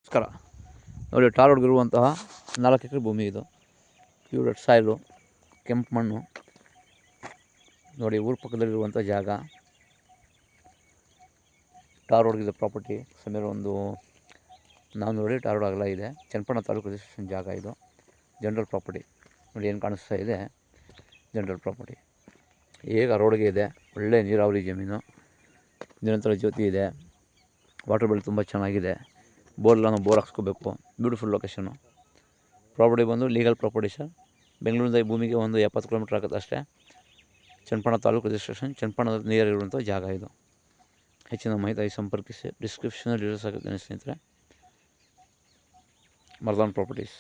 ನಮಸ್ಕಾರ. ನೋಡಿ, ಟಾರ್ ರೋಡ್ಗಿರುವಂತಹ 4 ಎಕರೆ ಭೂಮಿ ಇದು. ಪ್ಯೂರ್ ಸಾಯಿಲು, ಕೆಂಪು ಮಣ್ಣು. ನೋಡಿ, ಊರ ಪಕ್ಕದಲ್ಲಿರುವಂಥ ಜಾಗ. ಟಾರ್ ರೋಡ್ಗಿದೆ ಪ್ರಾಪರ್ಟಿ. ಸುಮಾರು ಒಂದು 400 ಟಾರ್ ರೋಡ್ ಅಗಲ ಇದೆ. ಚನ್ನಪಟ್ಟಣ ತಾಲೂಕು ರಿಜಿಸ್ಟ್ರೇಷನ್ ಜಾಗ ಇದು. General property. ನೋಡಿ ಏನು ಕಾಣಿಸ್ತಾ ಇದೆ, ಜನರಲ್ ಪ್ರಾಪರ್ಟಿ. ಈಗ ರೋಡ್ಗೆ ಇದೆ. ಒಳ್ಳೆ ನೀರಾವರಿ ಜಮೀನು. ನಿರಂತರ ಜ್ಯೋತಿ ಇದೆ. ವಾಟರ್ ಬಿಲ್ ತುಂಬ ಚೆನ್ನಾಗಿದೆ. ಬೋರ್ಲ್ಲ ನಾವು ಬೋರ್ ಹಾಕ್ಸ್ಕೋಬೇಕು. Beautiful location. ಪ್ರಾಪರ್ಟಿ ಬಂದು ಲೀಗಲ್ ಪ್ರಾಪರ್ಟಿ ಸರ್. ಬೆಂಗಳೂರಿಂದ ಈ ಭೂಮಿಗೆ ಒಂದು 70 ಕಿಲೋಮೀಟ್ರ್ ಆಗುತ್ತೆ ಅಷ್ಟೇ. ಚನ್ನಪಟ್ಟಣ ತಾಲೂಕು ರಿಜಿಸ್ಟ್ರೇಷನ್, ಚನ್ನಪಟ್ಟಣದ ನೀರಿರುವಂಥ ಜಾಗ ಇದು. ಹೆಚ್ಚಿನ ಮಾಹಿತಿ ಸಂಪರ್ಕಿಸಿ. ಡಿಸ್ಕ್ರಿಪ್ಷನಲ್ಲಿ ಡೀಟೇಲ್ಸ್ ಆಗುತ್ತೆ ಸ್ನೇಹಿತರೆ. ಮರ್ದಾನ್ ಪ್ರಾಪರ್ಟೀಸ್.